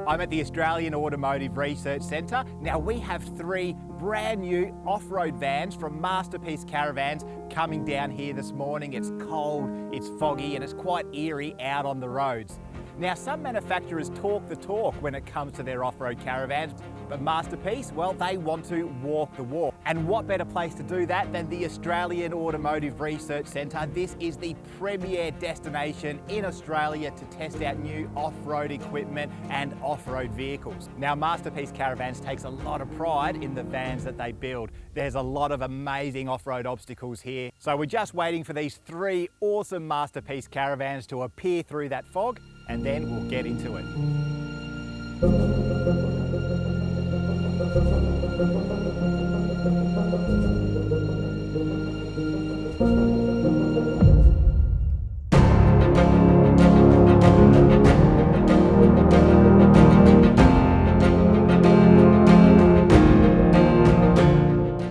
I'm at the Australian Automotive Research Centre. Now we have 3 brand new off-road vans from Masterpiece Caravans coming down here this morning. It's cold, it's foggy, and it's quite eerie out on the roads. Now some manufacturers talk the talk when it comes to their off-road caravans, but Masterpiece, well, they want to walk the walk. And what better place to do that than the Australian Automotive Research Centre? This is the premier destination in Australia to test out new off-road equipment and off-road vehicles. Now Masterpiece Caravans takes a lot of pride in the vans that they build. There's a lot of amazing off-road obstacles here. So we're just waiting for these 3 awesome Masterpiece Caravans to appear through that fog, and then we'll get into it.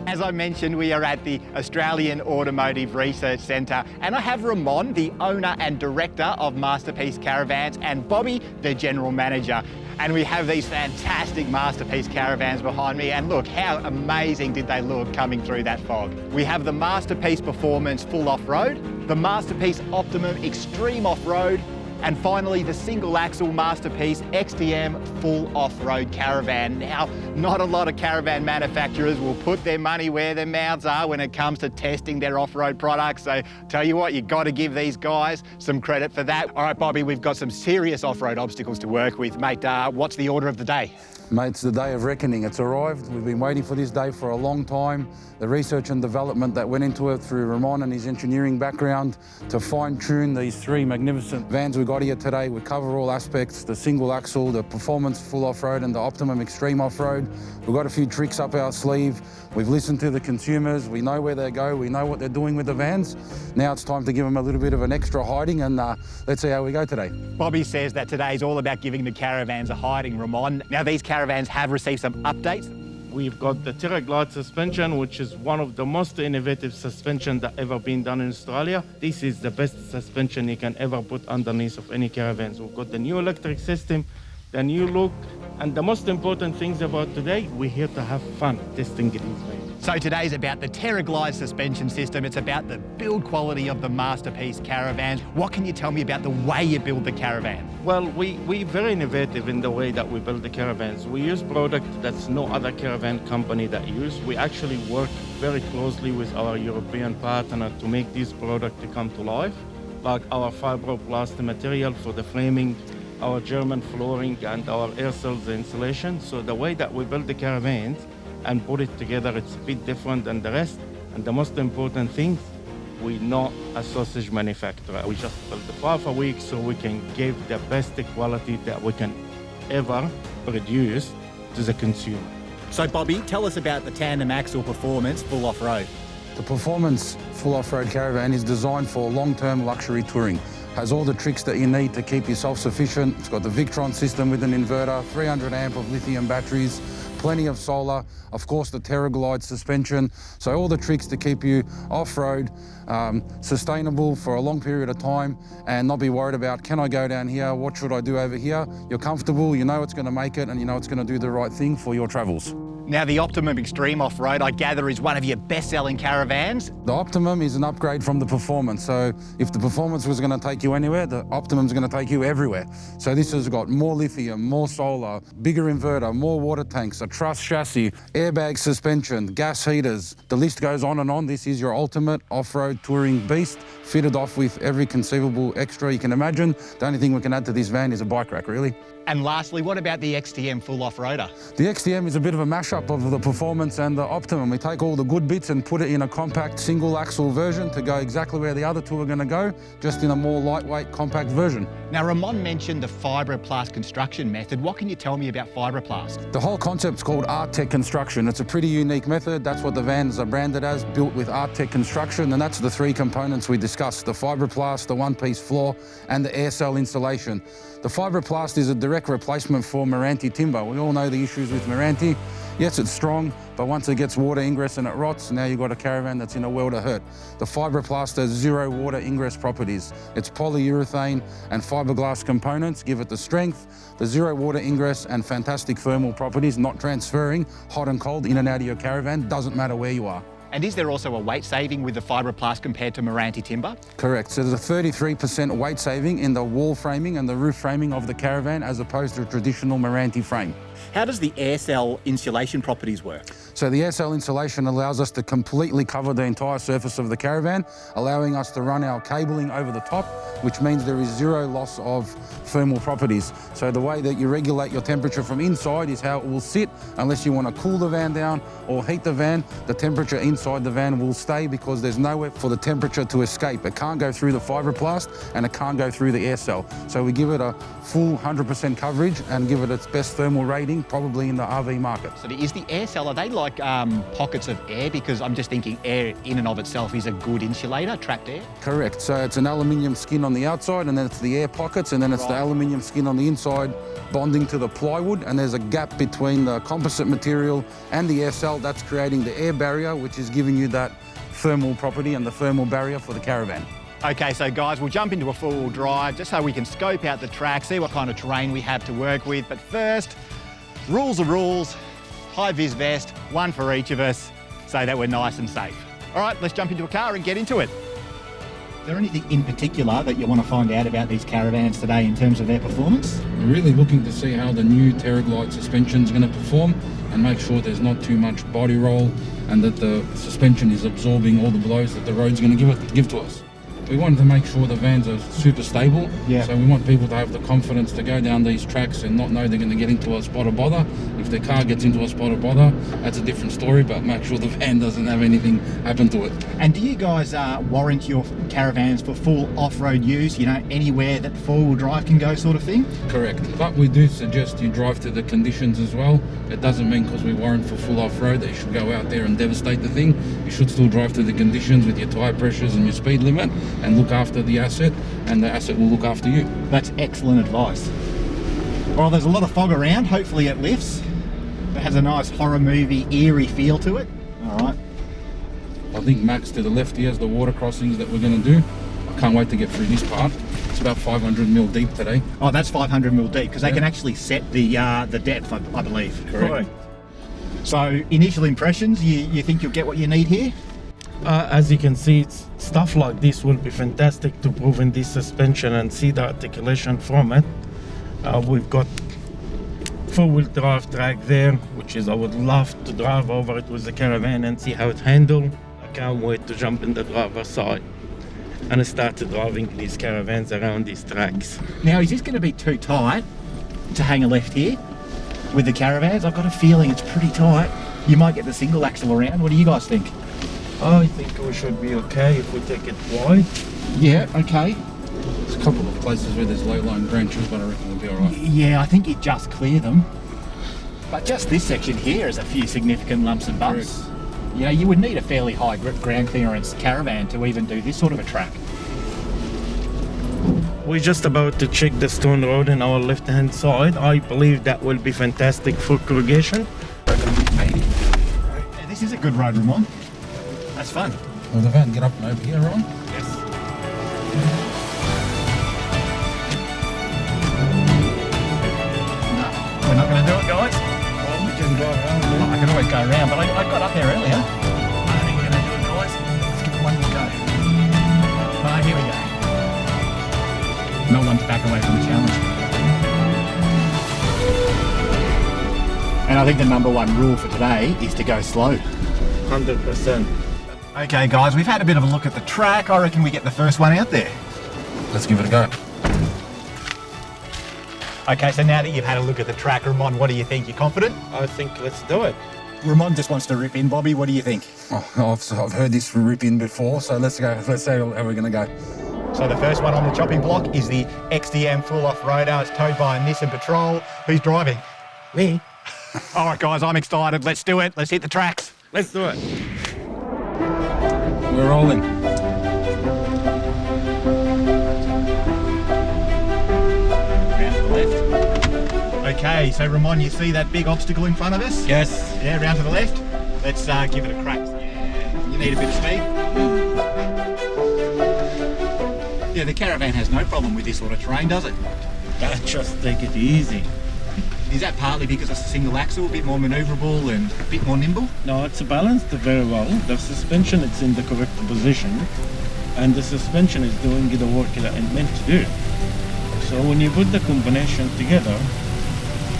As I mentioned, we are at the Australian Automotive Research Centre, and I have Ramon, the owner and director of Masterpiece Caravans, and Bobby, the general manager. And we have these fantastic Masterpiece Caravans behind me, and look, how amazing did they look coming through that fog. We have the Masterpiece Performance Full Off-Road, the Masterpiece Optimum Extreme Off-Road, and finally the single axle Masterpiece XTM Full Off-Road Caravan. Now, not a lot of caravan manufacturers will put their money where their mouths are when it comes to testing their off-road products, so tell you what, you've got to give these guys some credit for that. All right, Bobby, we've got some serious off-road obstacles to work with. Mate, what's the order of the day? Mate, it's the day of reckoning. It's arrived. We've been waiting for this day for a long time. The research and development that went into it through Ramon and his engineering background to fine-tune these 3 magnificent vans we've got here today. We cover all aspects, the single axle, the performance full off-road and the Optimum extreme off-road. We've got a few tricks up our sleeve. We've listened to the consumers. We know where they go. We know what they're doing with the vans. Now it's time to give them a little bit of an extra hiding, and let's see how we go today. Bobby says that today's all about giving the caravans a hiding, Ramon. Now these caravans have received some updates. We've got the TerraGlide suspension, which is one of the most innovative suspension that ever been done in Australia. This is the best suspension you can ever put underneath of any caravans. We've got the new electric system, the new look, and the most important things about today, we're here to have fun testing these vans. So today's about the TerraGlide suspension system. It's about the build quality of the Masterpiece Caravans. What can you tell me about the way you build the caravan? Well, we're very innovative in the way that we build the caravans. We use product that's no other caravan company that use. We actually work very closely with our European partner to make this product to come to life, like our fibroplast material for the framing, our German flooring, and our air cells insulation. So the way that we build the caravans and put it together, it's a bit different than the rest. And the most important thing, we're not a sausage manufacturer. We just build the part a week so we can give the best quality that we can ever produce to the consumer. So Bobby, tell us about the tandem axle performance full off-road. The performance full off-road caravan is designed for long-term luxury touring. Has all the tricks that you need to keep you self-sufficient. It's got the Victron system with an inverter, 300 amp of lithium batteries, plenty of solar, of course the TerraGlide suspension. So all the tricks to keep you off-road, sustainable for a long period of time and not be worried about, can I go down here, what should I do over here? You're comfortable, you know it's going to make it, and you know it's going to do the right thing for your travels. Now the Optimum Extreme Off-Road, I gather, is one of your best-selling caravans. The Optimum is an upgrade from the Performance. So if the Performance was going to take you anywhere, the Optimum's going to take you everywhere. So this has got more lithium, more solar, bigger inverter, more water tanks, a truss chassis, airbag suspension, gas heaters. The list goes on and on. This is your ultimate off-road touring beast, fitted off with every conceivable extra you can imagine. The only thing we can add to this van is a bike rack, really. And lastly, what about the XTM full off-roader? The XTM is a bit of a mashup of the Performance and the Optimum. We take all the good bits and put it in a compact single axle version to go exactly where the other two are going to go, just in a more lightweight, compact version. Now, Ramon mentioned the fibroplast construction method. What can you tell me about fibroplast? The whole concept's called Art-Tech construction. It's a pretty unique method. That's what the vans are branded as, built with Art-Tech construction, and that's the three components we discussed: the fibroplast, the one-piece floor, and the air cell insulation. The fibroplast is a direct replacement for Meranti timber. We all know the issues with Meranti. Yes, it's strong, but once it gets water ingress and it rots, now you've got a Caravan that's in a world of hurt. The Fibroplast has zero water ingress properties. Its polyurethane and fiberglass components give it the strength, the zero water ingress and fantastic thermal properties, not transferring hot and cold in and out of your Caravan, doesn't matter where you are. And is there also a weight saving with the Fibroplast compared to Meranti timber? Correct. So there's a 33% weight saving in the wall framing and the roof framing of the Caravan as opposed to a traditional Meranti frame. How does the air cell insulation properties work? So the air cell insulation allows us to completely cover the entire surface of the Caravan, allowing us to run our cabling over the top, which means there is zero loss of thermal properties. So the way that you regulate your temperature from inside is how it will sit. Unless you want to cool the van down or heat the van, the temperature inside the van will stay because there's nowhere for the temperature to escape. It can't go through the Fibroplast and it can't go through the air cell. So we give it a full 100% coverage and give it its best thermal rating, probably in the RV market. So is the air cell, are they like pockets of air? Because I'm just thinking air in and of itself is a good insulator, trapped air? Correct. So it's an aluminium skin on the outside and then it's the air pockets and then it's the aluminium skin on the inside bonding to the plywood, and there's a gap between the composite material and the air cell that's creating the air barrier, which is giving you that thermal property and the thermal barrier for the Caravan. Okay, so guys, we'll jump into a four-wheel drive just so we can scope out the track, see what kind of terrain we have to work with. But first, rules are rules. High-vis vest, one for each of us, so that we're nice and safe. All right, let's jump into a car and get into it. Is there anything in particular that you want to find out about these Caravans today in terms of their performance? We're really looking to see how the new TerraGlide suspension is going to perform and make sure there's not too much body roll and that the suspension is absorbing all the blows that the road's going to give to us. We wanted to make sure the vans are super stable, so we want people to have the confidence to go down these tracks and not know they're going to get into a spot of bother. If their car gets into a spot of bother, that's a different story, but make sure the van doesn't have anything happen to it. And do you guys warrant your Caravans for full off-road use, you know, anywhere that four-wheel drive can go sort of thing? Correct, but we do suggest you drive to the conditions as well. It doesn't mean because we warrant for full off-road that you should go out there and devastate the thing. You should still drive to the conditions with your tyre pressures and your speed limit and look after the asset, and the asset will look after you. That's excellent advice. Well, there's a lot of fog around. Hopefully it lifts. It has a nice horror movie, eerie feel to it. All right. I think Max to the left here has the water crossings that we're going to do. I can't wait to get through this part. It's about 500 mil deep today. Oh, that's 500 mil deep because they can actually set the depth, I believe. Correct. Right. So, initial impressions, you think you'll get what you need here? As you can see, stuff like this will be fantastic to prove in this suspension and see the articulation from it. We've got four-wheel drive track there, which is I would love to drive over it with the Caravan and see how it handles. I can't wait to jump in the driver's side and start driving these Caravans around these tracks. Now, is this going to be too tight to hang a left here with the Caravans? I've got a feeling it's pretty tight. You might get the single axle around. What do you guys think? I think we should be okay if we take it wide. Yeah, okay. There's a couple of places where there's low-lying branches, but I reckon we'll be all right. Yeah, I think you just clear them. But just this section here has a few significant lumps and bumps. Correct. You know, you would need a fairly high ground clearance Caravan to even do this sort of a track. We're just about to check the stone road on our left-hand side. I believe that will be fantastic for corrugation. Yeah, this is a good road, Ramon. That's fun. Will the van get up and over here, Ron? Yes. No, we're not going to do it, guys. Well, we can go around. I can always go around, but I got up there earlier. I don't think we're going to do it, guys. Let's give it one more go. Right, here we go. No one to back away from the challenge. And I think the number one rule for today is to go slow. 100%. Okay, guys, we've had a bit of a look at the track. I reckon we get the first one out there. Let's give it a go. Okay, so now that you've had a look at the track, Ramon, what do you think? You confident? I think let's do it. Ramon just wants to rip in. Bobby, what do you think? Oh, I've heard this rip in before, so let's go. Let's see how we're going to go. So the first one on the chopping block is the XDM full off-roader. It's towed by a Nissan Patrol. Who's driving? Me? All right, guys, I'm excited. Let's do it. Let's hit the tracks. Let's do it. We're rolling. Round to the left. Okay, Okay, so Ramon, you see that big obstacle in front of us? Yes. Yeah, round to the left. Let's give it a crack. Yeah, you need a bit of speed. Yeah, the Caravan has no problem with this sort of terrain, does it? Just take it easy. Is that partly because it's a single axle, a bit more manoeuvrable and a bit more nimble? No, it's balanced very well. The suspension is in the correct position, and the suspension is doing the work that it's meant to do. So when you put the combination together,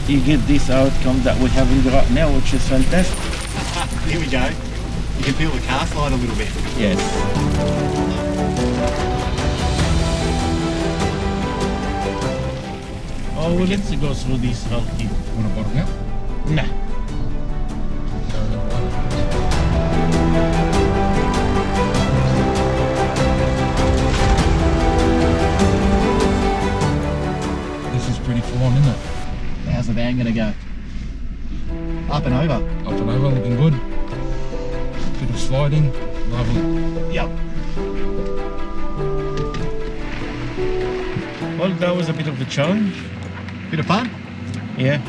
you get this outcome that we're having right now, which is fantastic. Here we go. You can feel the car slide a little bit. Yes. Oh, well, let's go through this healthy. Want to bottom out? Nah. This is pretty full on, isn't it? How's the van going to go? Up and over. Up and over, looking good. Bit of sliding, lovely. Yep. Well, that was a bit of a challenge. Bit of fun. Yeah.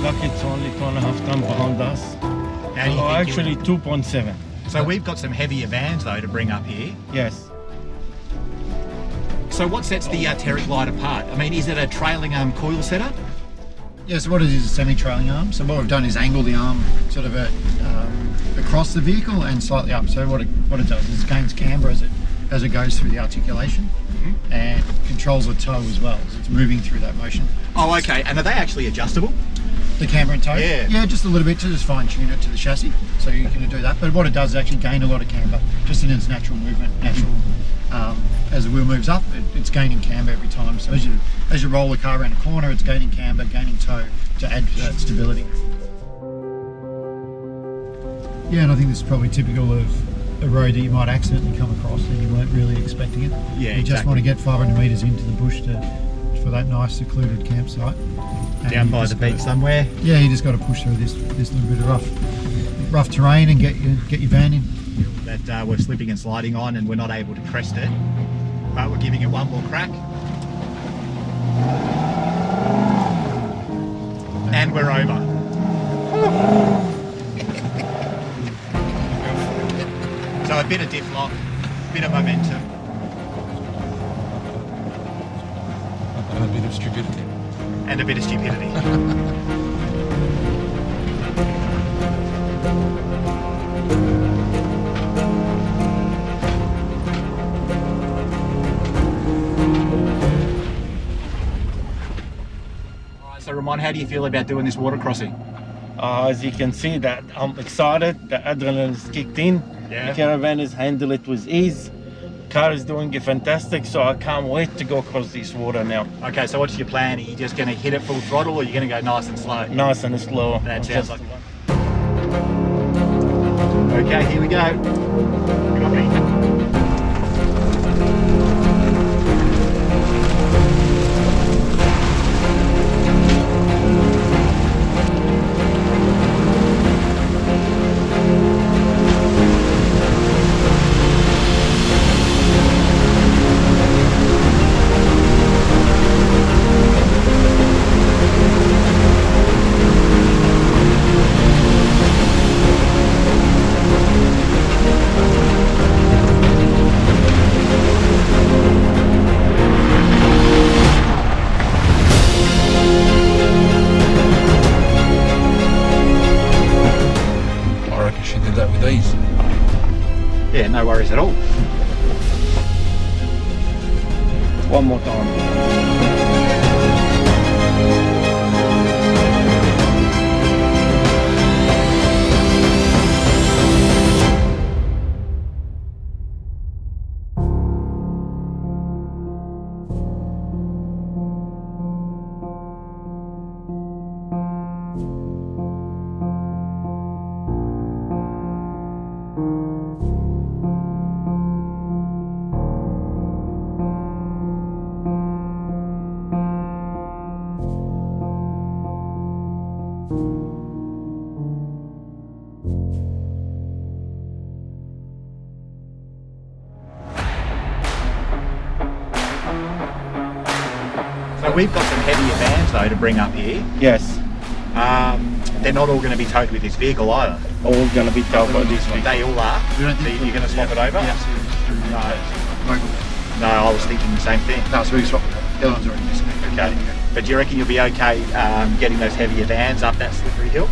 Lucky it's only 2.5 tons behind us. How do you Oh, think actually 2.7. So we've got some heavier vans though to bring up here. Yes. So what sets the Terric Light apart? I mean, is it a trailing arm coil setup? Yeah, so what it is a semi-trailing arm. So what we've done is angle the arm sort of across the vehicle and slightly up. So what it does is it gains camber as it goes through the articulation, and controls the toe as well. So it's moving through that motion. Oh, okay. And are they actually adjustable? The camber and toe? Yeah. Just a little bit to just fine tune it to the chassis. So you can do that. But what it does is actually gain a lot of camber just in its natural movement, as the wheel moves up, it's gaining camber every time. So as you roll the car around a corner, it's gaining camber, gaining toe to add to that stability. Yeah, and I think this is probably typical of a road that you might accidentally come across and you weren't really expecting it. Yeah, You just want to get 500 metres into the bush for that nice secluded campsite. And Down you by just the beach gotta- somewhere. Yeah, you just got to push through this little bit of rough terrain and get your van in. That we're slipping and sliding on and we're not able to crest it. But we're giving it one more crack. And we're over. So a bit of diff lock, bit of momentum. And a bit of stupidity. And a bit of stupidity. Alright, so Ramon, how do you feel about doing this water crossing? As you can see, that I'm excited. The adrenaline is kicked in. Yeah. The Caravan is handle it with ease. Car is doing it fantastic, so I can't wait to go across this water now. Okay, so what's your plan? Are you just going to hit it full throttle or are you going to go nice and slow? Nice and slow. That Just- sounds like... Okay, here we go. Copy. I reckon she did that with ease. Yeah, no worries at all. One more time. Now we've got some heavier vans though to bring up here. Yes, They're not all going to be towed with this vehicle either. all gonna be towed by this week. They all are. We don't So think you're going to swap it over? Yes. No, I was thinking the same thing. No, so we swap it. The other one's already missing. Okay. But do you reckon you'll be okay getting those heavier vans up that slippery hill?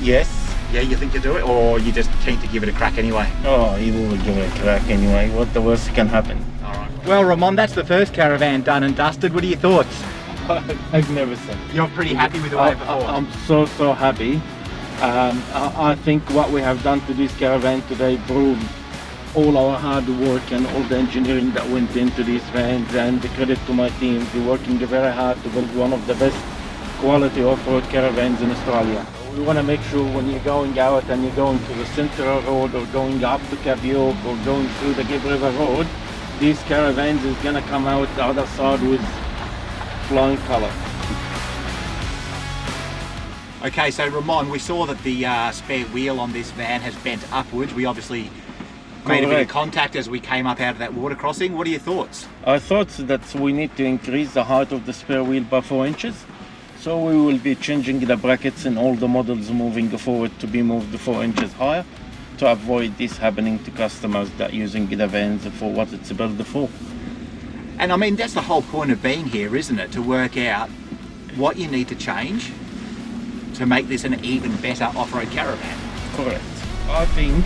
Yes. Yeah, you think you'll do it, or you just keen to give it a crack anyway? Oh, he will give it a crack anyway. What the worst can happen? All right. Well, Ramon, that's the first Caravan done and dusted. What are your thoughts? Magnificent. You're pretty happy with the way it performed? I'm so happy. I think what we have done to this Caravan today proved all our hard work and all the engineering that went into these vans, and the credit to my team. They're working very hard to build one of the best quality off-road caravans in Australia. We want to make sure when you're going out and you're going to the Central Road or going up to Caviok or going through the Gibb River Road, these Caravans is going to come out the other side with flying colour. Okay, so Ramon, we saw that the spare wheel on this van has bent upwards. We obviously made a bit of Correct. contact as we came up out of that water crossing. What are your thoughts? I thought that we need to increase the height of the spare wheel by 4 inches. So we will be changing the brackets in all the models moving forward to be moved 4 inches higher to avoid this happening to customers that using the vans for what it's built for. And I mean, that's the whole point of being here, isn't it? To work out what you need to change to make this an even better off-road caravan. Correct. I think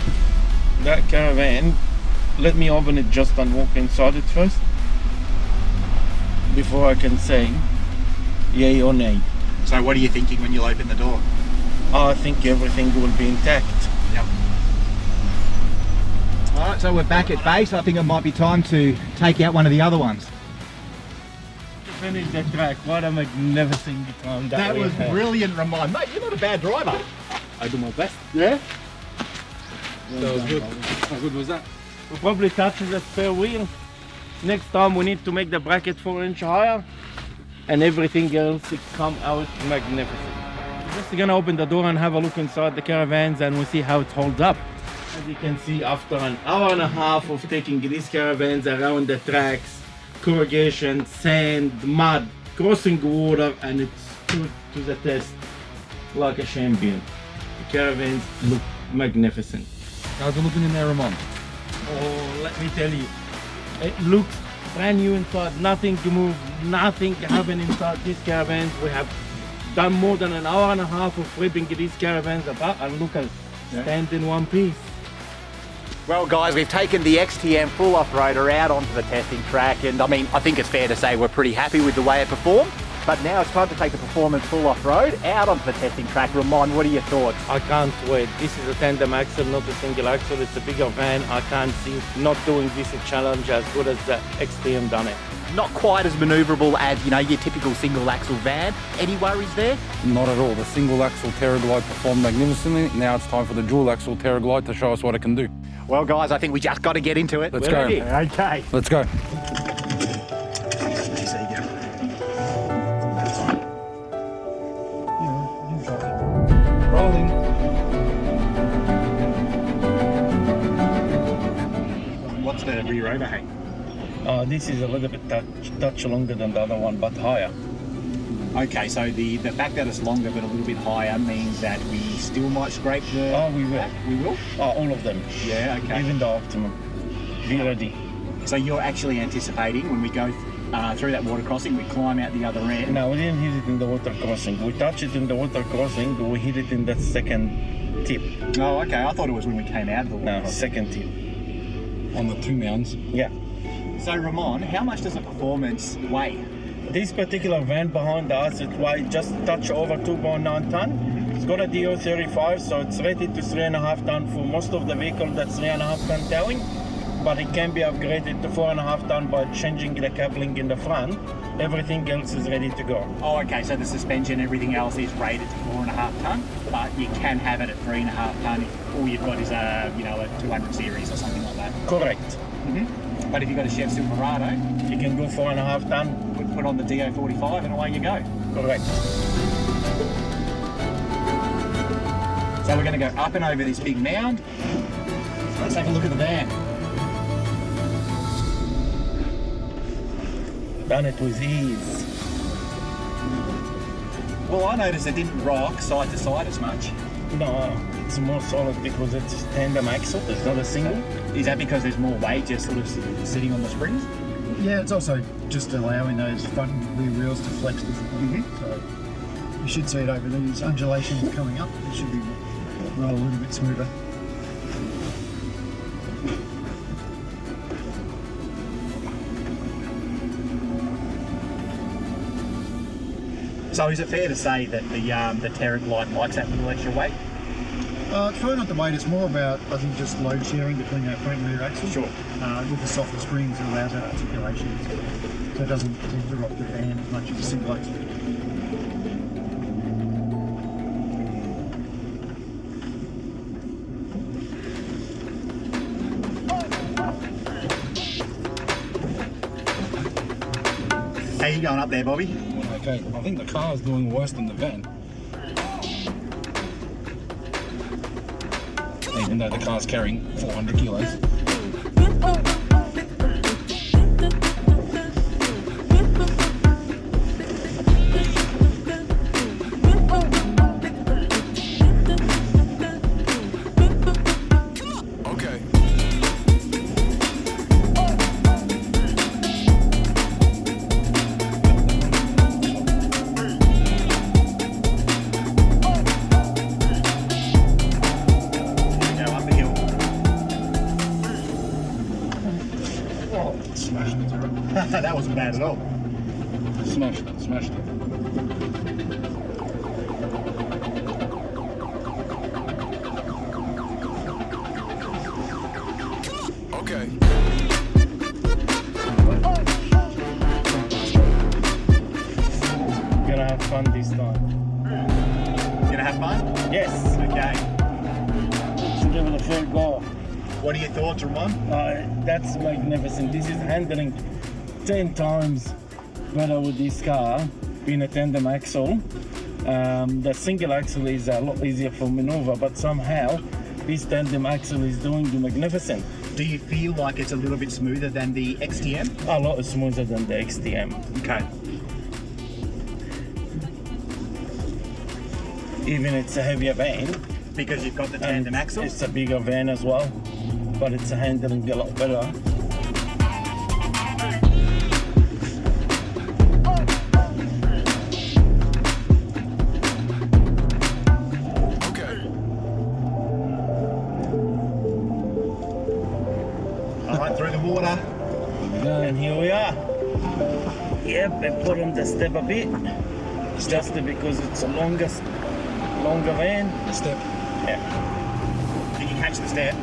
that Caravan, let me open it just and walk inside it first before I can say yay or nay. So what are you thinking when you open the door? I think everything will be intact. Yep. All right, so we're back at base. I think it might be time to take out one of the other ones. To finish the track, what a magnificent time That we was had. brilliant, Ramon. Mate, you're not a bad driver. I do my best. Yeah? That was good. How good was that? We'll probably touch the spare wheel. Next time we need to make the bracket 4 inch higher and everything else it come out magnificent. Just gonna open the door and have a look inside the Caravans and we'll see how it holds up. As you can see, after an hour and a half of taking these Caravans around the tracks, corrugation, sand, mud, crossing water, and it stood to the test like a champion. The Caravans look magnificent. How's it looking in there, Ramon? Oh, let me tell you, it looks brand new inside, nothing to move, nothing happen inside these Caravans. We have done more than an hour and a half of flipping these Caravans apart, and look at it, stand in one piece. Well guys, we've taken the XTM full off-roader out onto the testing track, and I mean, I think it's fair to say we're pretty happy with the way it performed. But now it's time to take the performance full off-road out onto the testing track. Ramon, what are your thoughts? I can't wait. This is a tandem axle, not a single axle. It's a bigger van. I can't see not doing this challenge as good as the XTM done it. Not quite as manoeuvrable as, you know, your typical single axle van. Any worries there? Not at all. The single axle Terraglide performed magnificently. Now it's time for the dual axle Terraglide to show us what it can do. Well guys, I think we just got to get into it. Let's We're go. ready. Okay. Let's go. Rolling. What's the rear overhang? This is a little bit touch longer than the other one, but higher. Okay, so the fact that it's longer but a little bit higher means that we still might scrape the... Oh, we will. We will? All of them. Yeah, okay. Even the Optimum. Be ready. So you're actually anticipating when we go through that water crossing, we climb out the other end? No, we didn't hit it in the water crossing. We touched it in the water crossing, we hit it in that second tip. Oh, okay. I thought it was when we came out of the water No, crossing. second tip. On the two mounds. Yeah. So Ramon, how much does a performance weigh? This particular van behind us, it weighs just touch over 2.9 ton. It's got a DO35, so it's rated to 3.5 ton for most of the vehicle. That's 3.5 ton towing, but it can be upgraded to 4.5 ton by changing the coupling in the front. Everything else is ready to go. Oh, okay. So the suspension, everything else is rated to 4.5 ton, but you can have it at 3.5 ton if all you've got is a 200 series or something like that. Correct. But if you've got a Chef Silverado, You can go 4.5 ton. put on the DO45 and away you go. Correct. So we're going to go up and over this big mound. Let's have a look at the van. done it with ease. Well, I noticed it didn't rock side to side as much. No, it's more solid because it's tandem axle, it's not a single. Is that because there's more weight just sort of sitting on the springs? Yeah, it's also just allowing those front and rear wheels to flex differently. So you should see it over these undulations coming up. It should be roll a little bit smoother. So is it fair to say that the Terric likes that little extra weight? It's probably not the weight, it's more about, I think, just load sharing between that front and rear axle. Sure. With the softer springs, it allows that articulation. So it doesn't tend to rock the van as much as a single axle. How you going up there, Bobby? Okay, I think the car's doing worse than the van. Even though the car's carrying 400 kilos. That wasn't bad at all. Smashed it, smashed it. Okay. Gonna have fun this time. Gonna have fun? Yes, Okay. let's give it a full go. What are your thoughts, Ramon? That's magnificent. This is handling 10 times better with this car being a tandem axle. The single axle is a lot easier for maneuver, but somehow this tandem axle is doing the magnificent. Do you feel like it's a little bit smoother than the XTM? A lot smoother than the XTM. Okay. Even it's a heavier van. Because you've got the tandem axle? It's a bigger van as well, but it's handling a lot better. Alright, through the water. And here we are. Yep, they put on the step a bit, just because it's a longer van. Step. Yeah, Did you catch the step?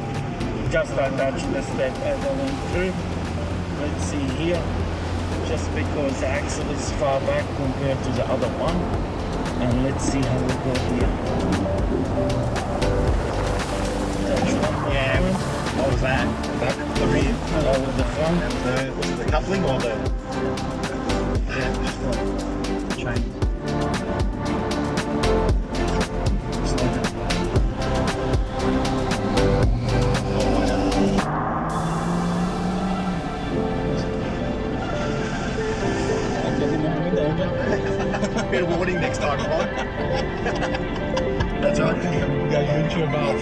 just I touched the step as I went through. Let's see here, just because the axle is far back compared to the other one. And let's see how we go here. Touch one more Yeah. time. What was that? The rear? With the front. Was it the coupling or the... Yeah, just like chain. Bit of warning next time, Ramon. That's right. Go YouTube off.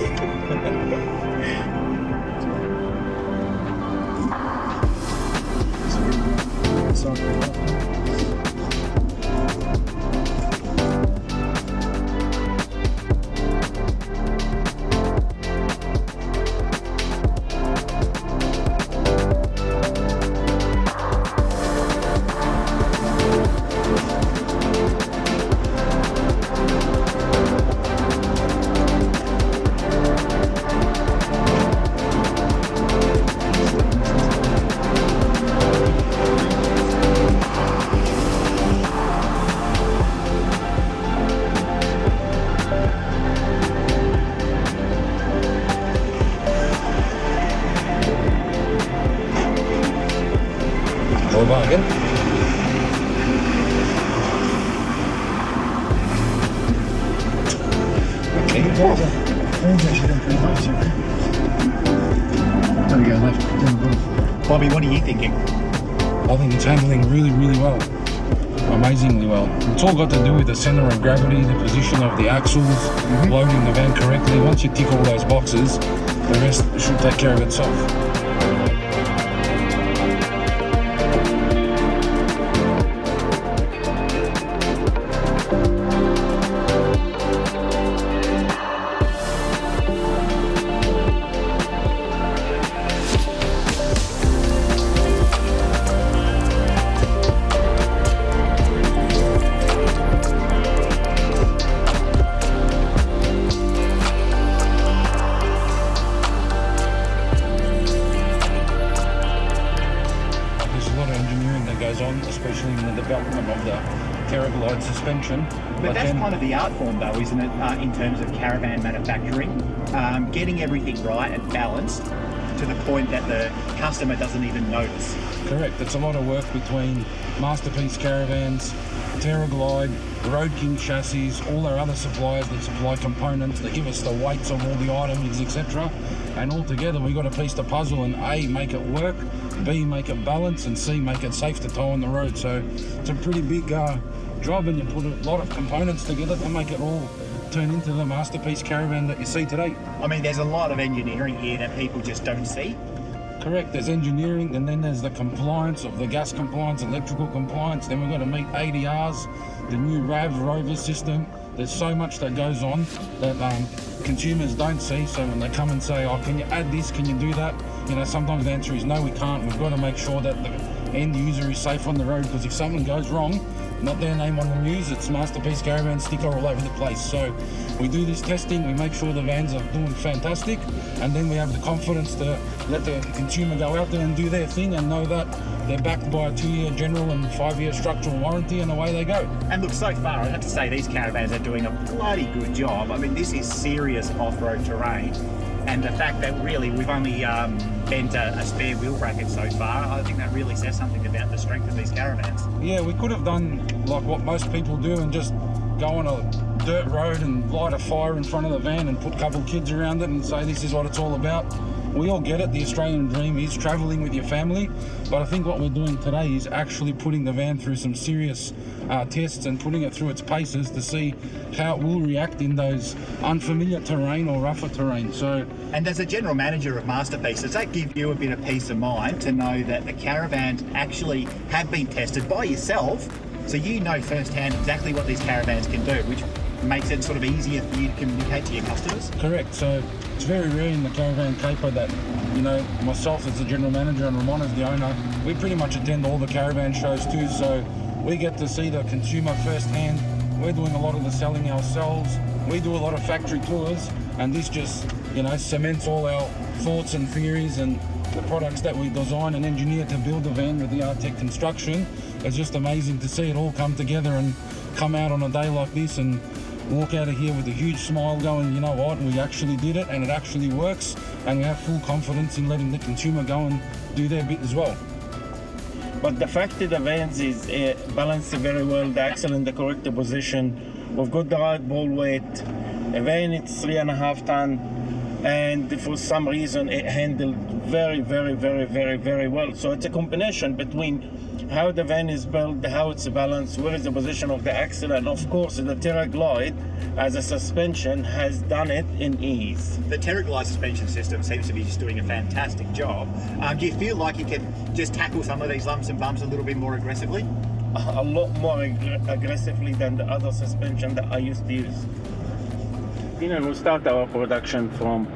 Bargain. There we go, left, down the bottom. Bobby, what are you thinking? I think it's handling really, really well. Amazingly well. It's all got to do with the center of gravity, the position of the axles, loading the van correctly. Once you tick all those boxes, the rest should take care of itself. Especially in the development of the Caravan suspension. But that's kind of the art form though, isn't it, in terms of caravan manufacturing? Getting everything right and balanced to the point that the customer doesn't even notice. Correct. It's a lot of work between Masterpiece Caravans, TerraGlide, Road King chassis, all our other suppliers that supply components that give us the weights of all the items, etc. And all together we got to piece the puzzle and A, make it work, B, make it balance, and C, make it safe to tow on the road. So it's a pretty big job, and you put a lot of components together to make it all turn into the Masterpiece Caravan that you see today. I mean, there's a lot of engineering here that people just don't see. Correct, there's engineering, and then there's the compliance of the gas compliance, electrical compliance, then we've got to meet ADRs, the new RAV rover system. There's so much that goes on that consumers don't see, so when they come and say, oh, can you add this, can you do that? You know, sometimes the answer is no, we can't. We've got to make sure that the end user is safe on the road, because if something goes wrong, not their name on the news, it's Masterpiece Caravan sticker all over the place. So we do this testing, we make sure the vans are doing fantastic, and then we have the confidence to let the consumer go out there and do their thing and know that they're backed by a 2-year general and 5-year structural warranty, and away they go. And look, so far, I have to say these caravans are doing a bloody good job. I mean, this is serious off-road terrain. And the fact that really we've only bent a spare wheel bracket so far, I think that really says something about the strength of these caravans. Yeah, we could have done like what most people do and just go on a dirt road and light a fire in front of the van and put a couple of kids around it and say this is what it's all about. We all get it, the Australian dream is travelling with your family, but I think what we're doing today is actually putting the van through some serious tests and putting it through its paces to see how it will react in those unfamiliar terrain or rougher terrain. And as a general manager of Masterpiece, does that give you a bit of peace of mind to know that the caravans actually have been tested by yourself, so you know firsthand exactly what these caravans can do, which makes it sort of easier for you to communicate to your customers? Correct. So it's very rare in the caravan caper that, you know, myself as the general manager and Ramon as the owner, we pretty much attend all the caravan shows too, so we get to see the consumer firsthand. We're doing a lot of the selling ourselves. We do a lot of factory tours, and this just, you know, cements all our thoughts and theories and the products that we design and engineer to build the van with the Artec construction. It's just amazing to see it all come together and come out on a day like this and walk out of here with a huge smile going, you know what, we actually did it and it actually works, and we have full confidence in letting the consumer go and do their bit as well. But the fact that the vans is balanced very well, the axle in the correct position, we've got the right ball weight, the van it's 3.5 ton, and for some reason it handled very well. So it's a combination between how the van is built, how it's balanced, where is the position of the axle, and of course the TerraGlide as a suspension has done it in ease. The TerraGlide suspension system seems to be just doing a fantastic job. Do you feel like you can just tackle some of these lumps and bumps a little bit more aggressively? A lot more aggressively than the other suspension that I used to use. You know, we start our production from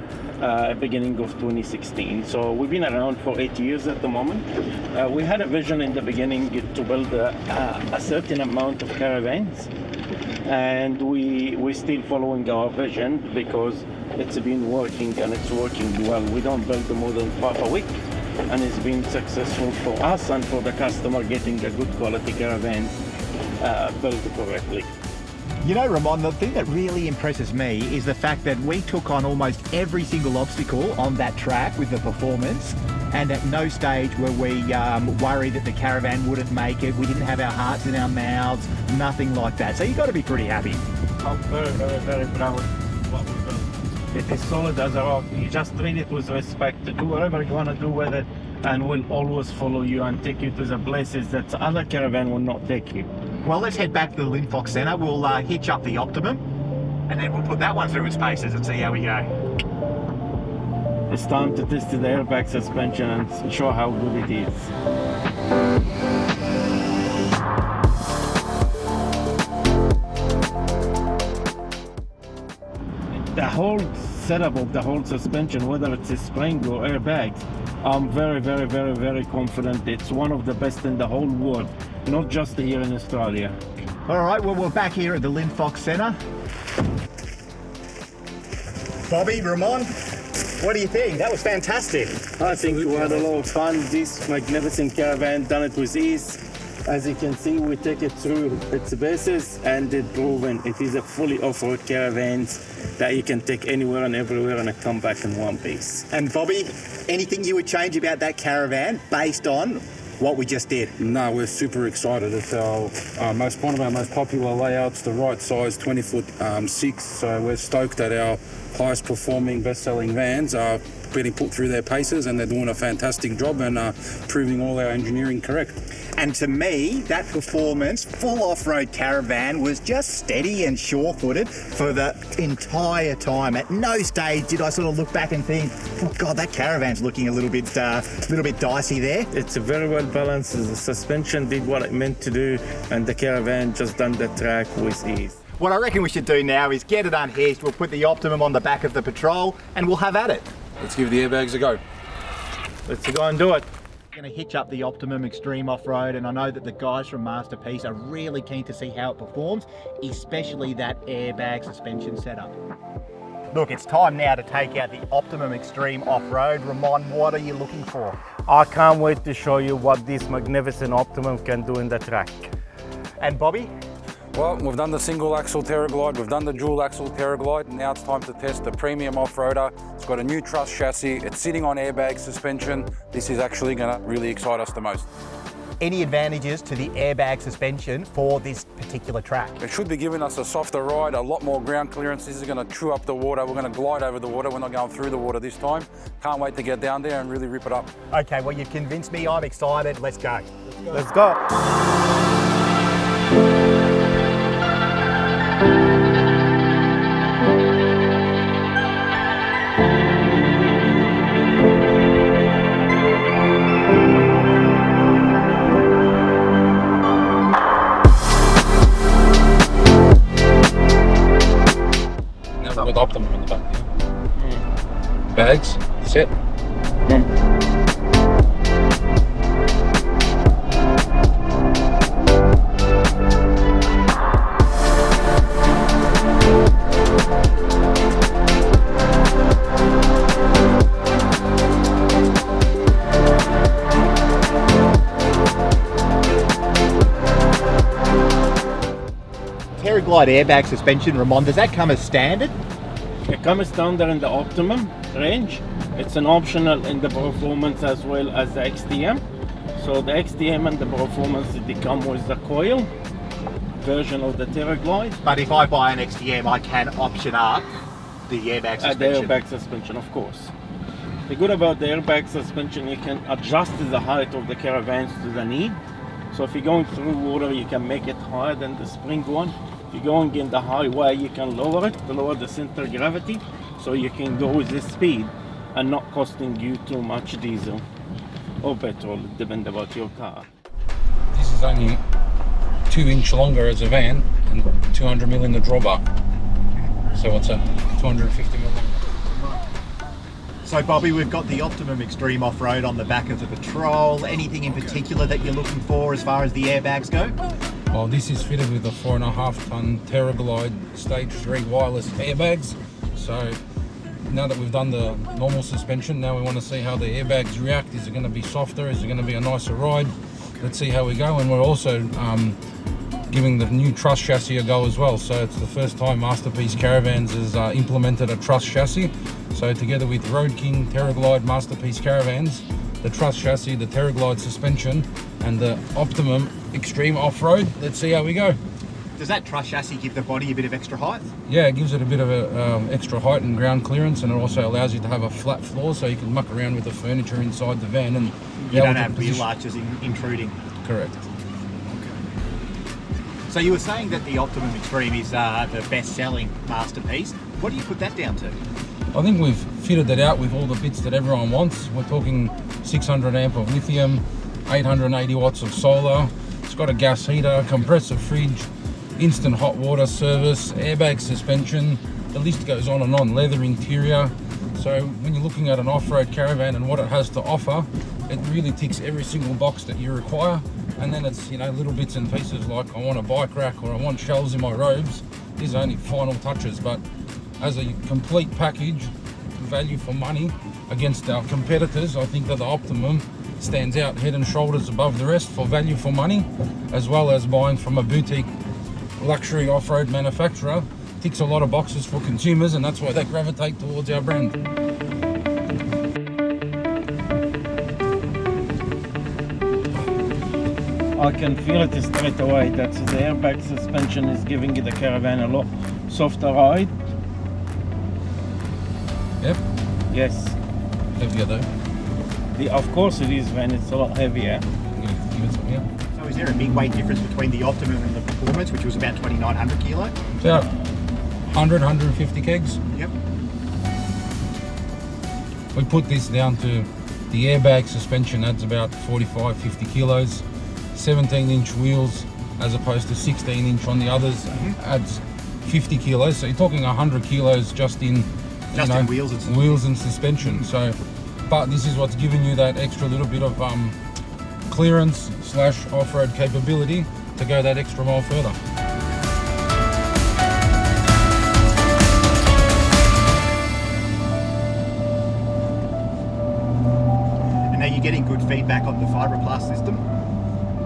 beginning of 2016. So we've been around for 8 years at the moment. We had a vision in the beginning to build a certain amount of caravans, and we're still following our vision because it's been working and it's working well. We don't build more than 5 a week, and it's been successful for us and for the customer getting a good quality caravan built correctly. You know, Ramon, the thing that really impresses me is the fact that we took on almost every single obstacle on that track with the performance, and at no stage were we worried that the caravan wouldn't make it. We didn't have our hearts in our mouths, nothing like that. So you've got to be pretty happy. I'm very proud of what we built. It is solid as a rock. You just treat it with respect. Do whatever you want to do with it. and will always follow you and take you to the places that other caravan will not take you. Well, let's head back to the Linfox Centre. We'll hitch up the Optimum and then we'll put that one through its paces and see how we go. It's time to test the airbag suspension and show how good it is. The whole setup of the whole suspension, whether it's a spring or airbags, I'm very confident it's one of the best in the whole world, not just here in Australia. All right, well, we're back here at the Linfox Centre. Bobby, Ramon, what do you think? That was fantastic. I think we had a lot of fun. This magnificent caravan done it with ease. As you can see, we take it through its bases and it's proven it is a fully off-road caravan that you can take anywhere and everywhere and come back in one piece. And Bobby, anything you would change about that caravan based on what we just did? No, we're super excited. It's one of our most popular layouts, the right size 20-foot 6. So we're stoked that our highest performing best-selling vans are getting put through their paces, and they're doing a fantastic job and proving all our engineering correct. And to me, that performance full off-road caravan was just steady and sure-footed for the entire time. At no stage did I sort of look back and think, oh God, that caravan's looking a little bit dicey there. It's very well balanced. The suspension did what it meant to do, and the caravan just done the track with ease. What I reckon we should do now is get it unhitched, we'll put the Optimum on the back of the Patrol, and we'll have at it. Let's give the airbags a go. Let's go and do it. Going to hitch up the Optimum Extreme Off-Road, and I know that the guys from Masterpiece are really keen to see how it performs, especially that airbag suspension setup. Look, it's time now to take out the Optimum Extreme Off-Road. Ramon, what are you looking for? I can't wait to show you what this magnificent Optimum can do in the track. And Bobby? Well, we've done the single axle Terraglide, we've done the dual axle Terraglide, now it's time to test the premium off-roader. It's got a new truss chassis, it's sitting on airbag suspension. This is actually going to really excite us the most. Any advantages to the airbag suspension for this particular track? It should be giving us a softer ride, a lot more ground clearance. This is going to chew up the water, we're going to glide over the water, we're not going through the water this time. Can't wait to get down there and really rip it up. Okay, well you've convinced me, I'm excited, let's go. Let's go. With Optimum in the back. Bags, set. Terraglide airbag suspension, Ramon, does that come as standard? It comes standard in the Optimum range. It's an optional in the Performance as well as the XTM. So the XTM and the Performance, they come with the coil version of the Terraglide. But if I buy an XTM, I can option up the airbag suspension. The airbag suspension, of course. The good about the airbag suspension, you can adjust the height of the caravans to the need. So if you're going through water, you can make it higher than the spring one. If you're going in the highway, you can lower it to lower the center of gravity, so you can go with this speed and not costing you too much diesel or petrol, depending about your car. This is only 2 inch longer as a van and 200mm in the drawbar. So what's that? 250mm. So Bobby, we've got the Optimum Extreme Off-Road on the back of the Patrol. Anything in particular that you're looking for as far as the airbags go? Well, this is fitted with a 4.5 ton Terraglide Stage 3 wireless airbags. So now that we've done the normal suspension, now we want to see how the airbags react. Is it going to be softer? Is it going to be a nicer ride? Let's see how we go. And we're also giving the new truss chassis a go as well. So it's the first time Masterpiece Caravans has implemented a truss chassis. So together with Road King, Terraglide, Masterpiece Caravans, the truss chassis, the Terraglide suspension, and the Optimum Extreme Off-Road. Let's see how we go. Does that truss chassis give the body a bit of extra height? Yeah, it gives it a bit of a, extra height and ground clearance, and it also allows you to have a flat floor so you can muck around with the furniture inside the van and You don't have wheel arches intruding. Correct. So you were saying that the Optimum Extreme is the best-selling Masterpiece. What do you put that down to? I think we've fitted it out with all the bits that everyone wants. We're talking 600 amp of lithium, 880 watts of solar. It's got a gas heater, compressor fridge, instant hot water service, airbag suspension. The list goes on and on. Leather interior. So when you're looking at an off-road caravan and what it has to offer, it really ticks every single box that you require. And then it's, you know, little bits and pieces like I want a bike rack or I want shelves in my robes. These are only final touches, but as a complete package, value for money against our competitors, I think that the Optimum stands out head and shoulders above the rest for value for money, as well as buying from a boutique luxury off-road manufacturer. Ticks a lot of boxes for consumers, and that's why they gravitate towards our brand. I can feel it straight away that the airbag suspension is giving the Caravan a lot softer ride. Yep, Yes, heavier though. of course it is when it's a lot heavier. I'm gonna give it some here. So is there a big weight difference between the Optimum and the Performance, which was about 2,900 kilo? About 100, 150 kegs. Yep. We put this down to the airbag suspension adds about 45, 50 kilos. 17-inch wheels as opposed to 16-inch on the others adds 50 kilos. So you're talking 100 kilos just in In wheels and suspension. So, but this is what's giving you that extra little bit of clearance / off-road capability to go that extra mile further. And are you getting good feedback on the fiberglass system?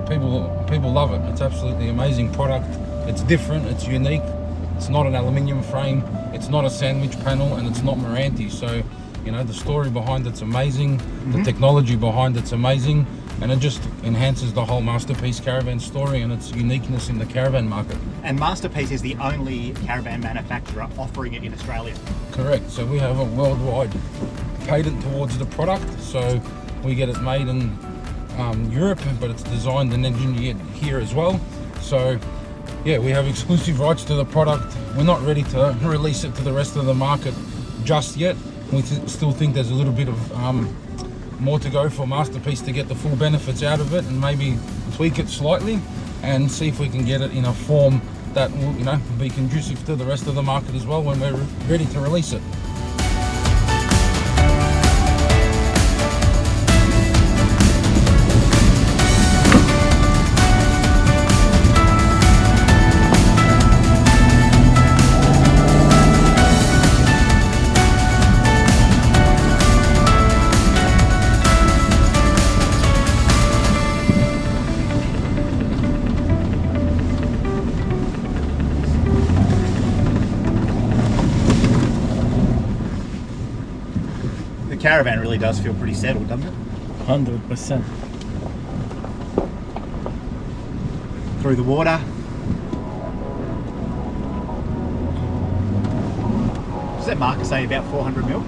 People love it. It's absolutely amazing product. It's different, it's unique. It's not an aluminium frame, it's not a sandwich panel, and it's not Meranti. So, you know, the story behind it's amazing, the technology behind it's amazing, and it just enhances the whole Masterpiece Caravan story and its uniqueness in the caravan market. And Masterpiece is the only caravan manufacturer offering it in Australia. Correct. So we have a worldwide patent towards the product. So we get it made in Europe, but it's designed and engineered here as well. So yeah, we have exclusive rights to the product. We're not ready to release it to the rest of the market just yet. We still think there's a little bit of more to go for Masterpiece to get the full benefits out of it, and maybe tweak it slightly and see if we can get it in a form that will, you know, be conducive to the rest of the market as well when we're ready to release it. The Caravan really does feel pretty settled, doesn't it? 100%. Through the water. Does that marker say about 400 mil?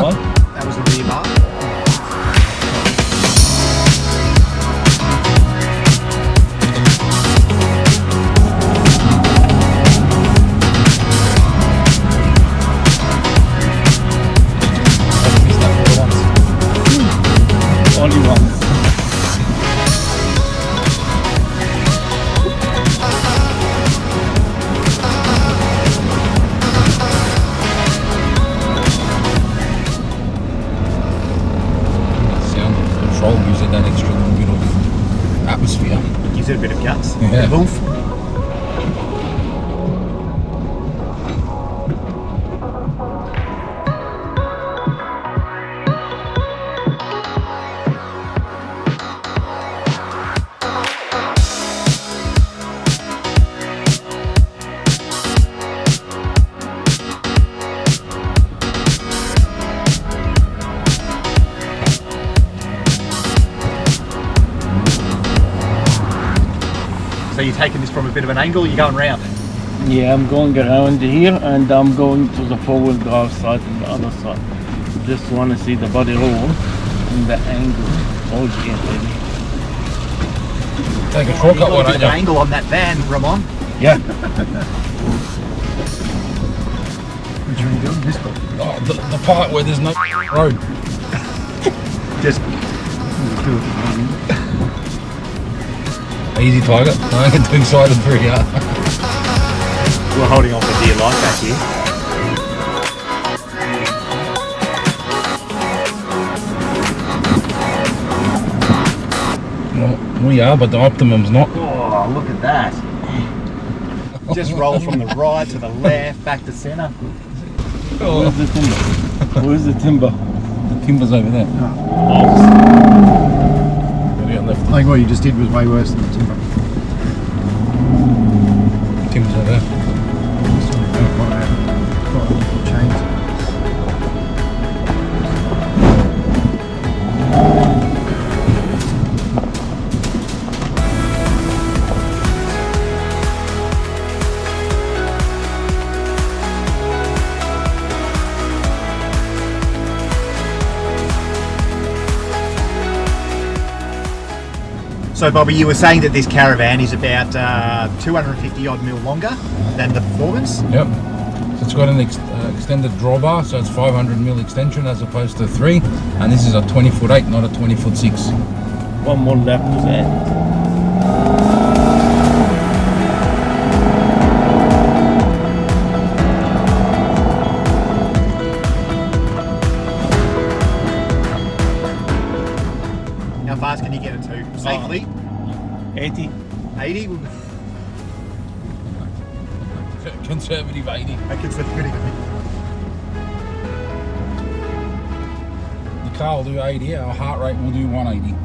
What? That was the rear bar. Only once. Sound control gives it that extra little bit of atmosphere. Gives it a bit of guts. Yeah. A oomph. So you're taking this from a bit of an angle, you're going round. Yeah, I'm going around here and I'm going to the four-wheel drive side and the other side. Just want to see the body roll and the angle all together. Take a shortcut one, An angle on that van, Ramon. Yeah. Which one are you doing? This one? Oh, the part where there's no road. Just Easy, Tiger. Don't get too excited for you. we're holding on for dear life back here. Well, we are, but the Optimum's not. Oh, look at that. Just roll from the right to the left, back to centre. Where's the timber? Where's the timber? The timber's over there. Maybe on left. I think what you just did was way worse than the timber. Timber's over there. Chains. So Bobby, you were saying that this Caravan is about 250 odd mil longer than the Performance. Yep. So it's got an extended drawbar, so it's 500mm extension as opposed to 3, and this is a 20'8", not a 20'6". One more lap to that. How fast can you get it to safely? 80. 80? Conservative 80. I consider it. The car will do 80, our heart rate will do 180.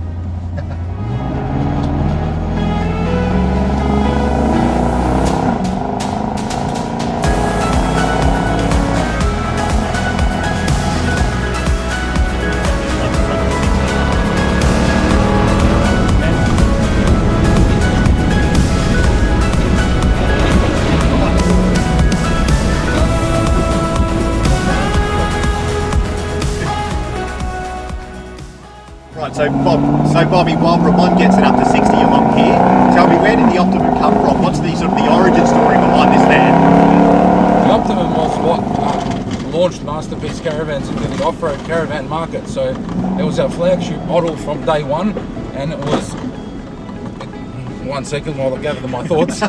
Right, so Bobby, while Ramon gets it up to 60 along here, tell me, where did the Optimum come from? What's the sort of the origin story behind this van? The Optimum was what launched Masterpiece Caravans into the off-road caravan market. So it was our flagship model from day one, and it was... 1 second while I gather my thoughts.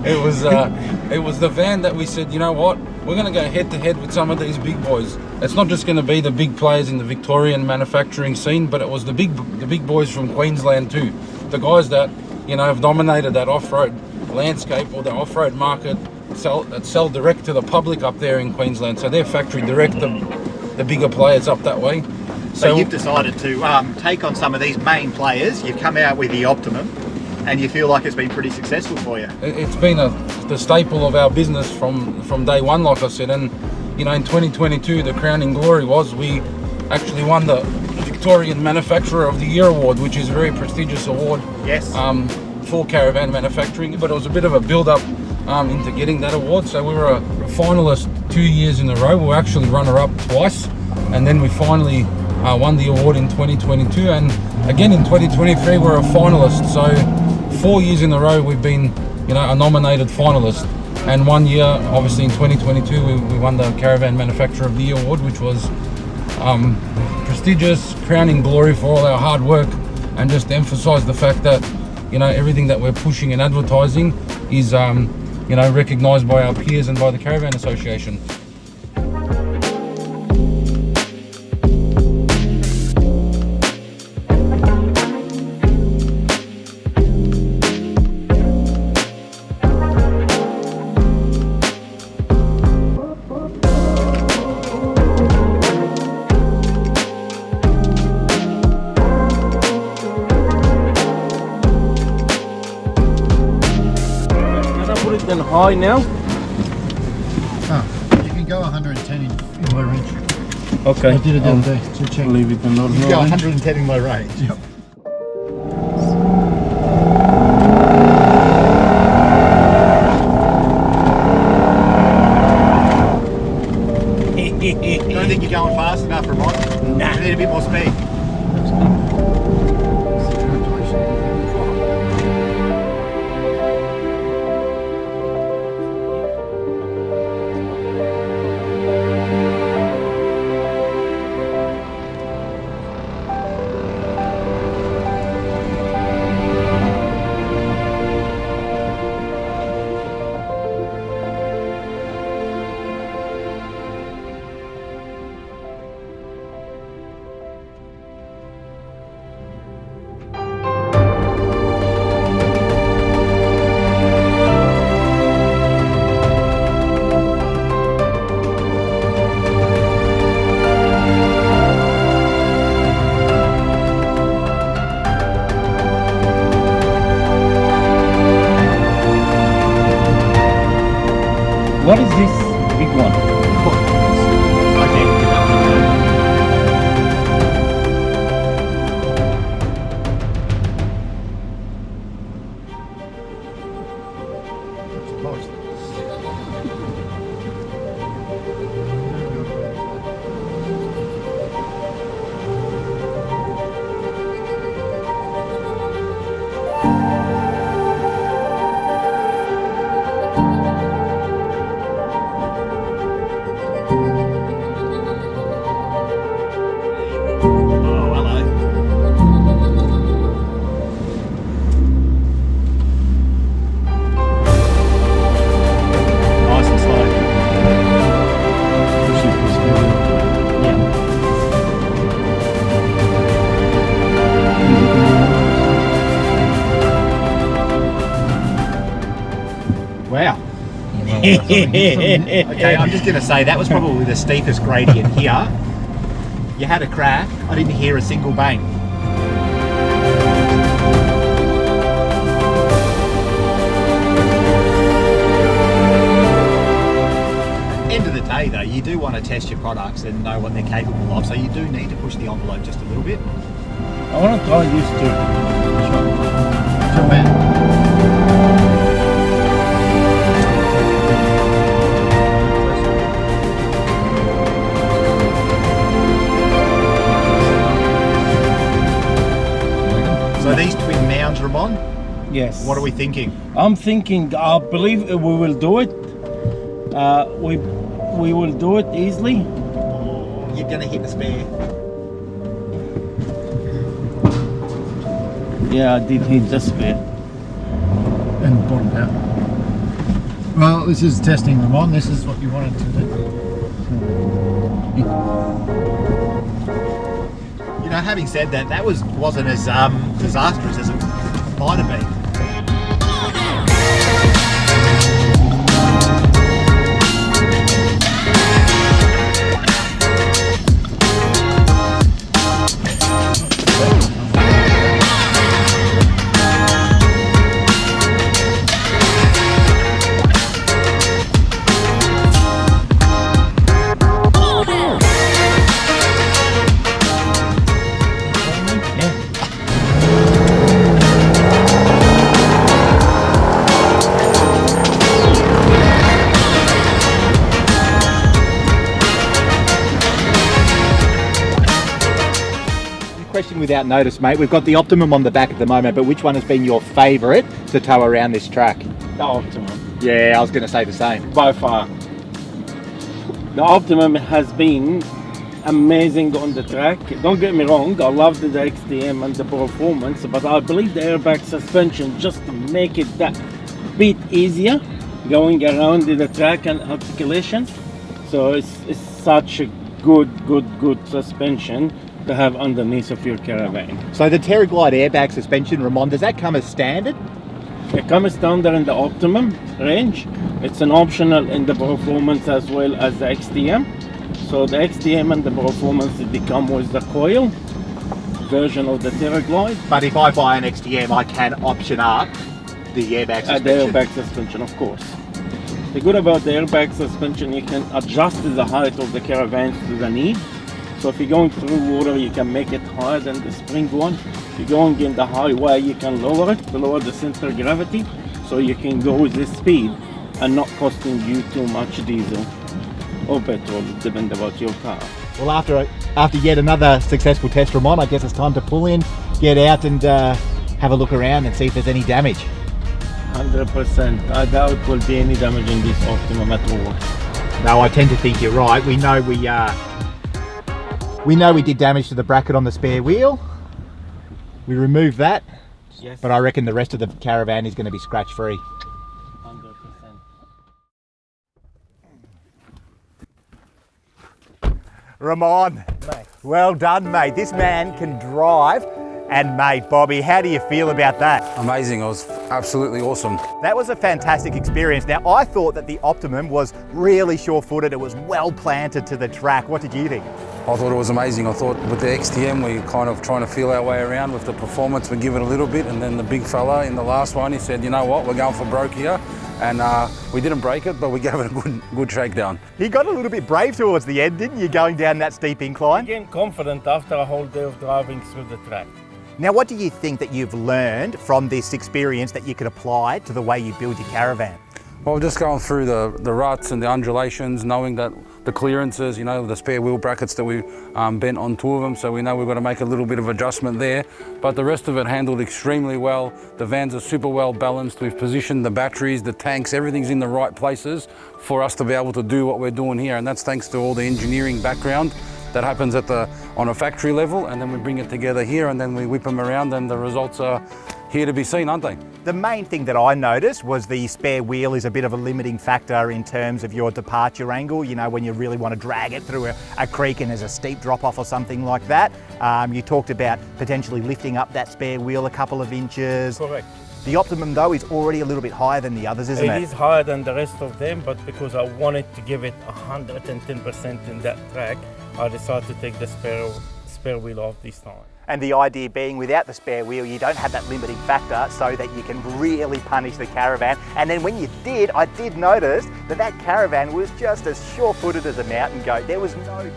It was the van that we said, you know what, we're going to go head to head with some of these big boys. It's not just going to be the big players in the Victorian manufacturing scene, but it was the big boys from Queensland too. The guys that, you know, have dominated that off-road landscape or the off-road market, that sell direct to the public up there in Queensland. So they're factory direct, the bigger players up that way. So you've decided to take on some of these main players. You've come out with the Optimum, and you feel like it's been pretty successful for you. It's been the staple of our business from day one, like I said. And you know, in 2022, the crowning glory was we actually won the Victorian Manufacturer of the Year award, which is a very prestigious award. Yes. For caravan manufacturing. But it was a bit of a build-up into getting that award. So we were a finalist 2 years in a row. We were actually runner-up twice, and then we finally won the award in 2022, and again in 2023 we're a finalist. So 4 years in a row we've been, you know, a nominated finalist, and 1 year, obviously in 2022, we won the Caravan Manufacturer of the Year award, which was prestigious, crowning glory for all our hard work, and just emphasize the fact that, you know, everything that we're pushing and advertising is you know, recognized by our peers and by the Caravan Association. Then high now. You can go 110 in low range. Okay. I did it the other day to check. Leave it in You can go 110 in low range. Yep. Okay, I'm just going to say that was probably the steepest gradient here. You had a crack, I didn't hear a single bang. End of the day though, you do want to test your products and know what they're capable of, so you do need to push the envelope just a little bit. I want to try this too. Sure, man. So these twin mounds, Ramon, Yes. what are we thinking? I'm thinking, I believe we will do it. We will do it easily. You're going to hit the spare. Yeah, I did hit the spare. And bottomed out. Well, this is testing them on. This is what you wanted to do. You know, having said that, that wasn't as disastrous as it might have been. Question without notice, mate. We've got the Optimum on the back at the moment, but which one has been your favourite to tow around this track? The Optimum, Yeah, I was going to say the same. by far. The Optimum has been amazing on the track. Don't get me wrong, I love the XTM and the performance, but I believe the airbag suspension just to make it that bit easier going around in the track and articulation. So it's such a good suspension to have underneath of your Caravan. So the TerraGlide airbag suspension, Ramon, does that come as standard? It comes standard in the Optimum range. It's an optional in the performance as well as the XTM. So the XTM and the performance, they come with the coil version of the TerraGlide. But if I buy an XTM, I can option up the airbag suspension. The airbag suspension, of course. The good about the airbag suspension, you can adjust the height of the Caravans to the need. So if you're going through water, you can make it higher than the spring one. If you're going in the highway, you can lower it to lower the center of gravity, so you can go with this speed and not costing you too much diesel or petrol, depending about your car. Well, after yet another successful test, Ramon, I guess it's time to pull in, get out and have a look around and see if there's any damage. 100%. I doubt there will be any damage in this Optimum at all. No, I tend to think you're right. We know we did damage to the bracket on the spare wheel. We removed that, Yes. but I reckon the rest of the Caravan is going to be scratch free. 100%. Ramon, well done, mate. This man can drive. And mate, Bobby, how do you feel about that? Amazing, it was absolutely awesome. That was a fantastic experience. Now, I thought that the Optimum was really sure-footed. It was well planted to the track. What did you think? I thought it was amazing. I thought with the XTM, we kind of trying to feel our way around with the performance, we give it a little bit, and then the big fella in the last one, he said, you know what, we're going for broke here. And we didn't break it, but we gave it a good shakedown. You got a little bit brave towards the end, didn't you, going down that steep incline? Again, confident after a whole day of driving through the track. Now, what do you think that you've learned from this experience that you could apply to the way you build your Caravan? Well, just going through the ruts and the undulations, knowing that the clearances, you know, the spare wheel brackets that we bent on two of them, so we know we've got to make a little bit of adjustment there. But the rest of it handled extremely well. The vans are super well balanced. We've positioned the batteries, the tanks, everything's in the right places for us to be able to do what we're doing here. And that's thanks to all the engineering background that happens on a factory level, and then we bring it together here and then we whip them around, and the results are here to be seen, aren't they? The main thing that I noticed was the spare wheel is a bit of a limiting factor in terms of your departure angle. You know, when you really want to drag it through a creek and there's a steep drop off or something like that. You talked about potentially lifting up that spare wheel a couple of inches. Correct. The Optimum though is already a little bit higher than the others, isn't it? It is higher than the rest of them, but because I wanted to give it 110% in that track, I decided to take the spare wheel off this time. And the idea being, without the spare wheel, you don't have that limiting factor so that you can really punish the Caravan. And then when you did, I did notice that that Caravan was just as sure-footed as a mountain goat. There was no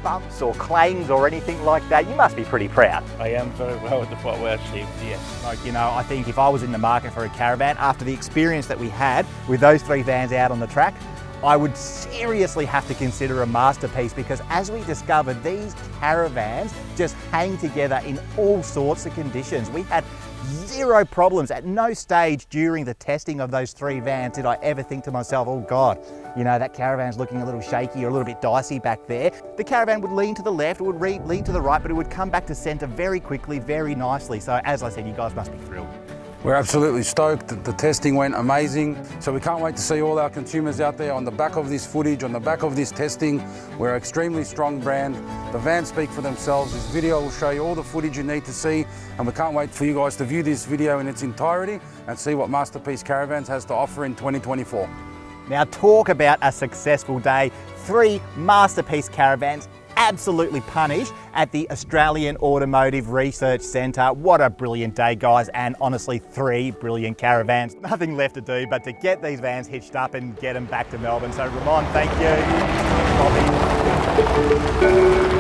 bumps or clangs or anything like that. You must be pretty proud. I am very proud of what we achieved, yeah. Like, you know, I think if I was in the market for a Caravan, after the experience that we had with those 3 vans out on the track, I would seriously have to consider a Masterpiece, because as we discovered, these Caravans just hang together in all sorts of conditions. We had 0 problems. At no stage during the testing of those 3 vans did I ever think to myself, oh God, you know, that Caravan's looking a little shaky or a little bit dicey back there. The Caravan would lean to the left, it would lean to the right, but it would come back to centre very quickly, very nicely. So as I said, you guys must be thrilled. We're absolutely stoked. The testing went amazing. So we can't wait to see all our consumers out there on the back of this footage, on the back of this testing. We're an extremely strong brand. The vans speak for themselves. This video will show you all the footage you need to see, and we can't wait for you guys to view this video in its entirety and see what Masterpiece Caravans has to offer in 2024. Now talk about a successful day. 3 Masterpiece Caravans absolutely punished at the Australian Automotive Research Centre. What a brilliant day, guys, and honestly 3 brilliant Caravans. Nothing left to do but to get these vans hitched up and get them back to Melbourne. So Ramon, thank you. Bobby.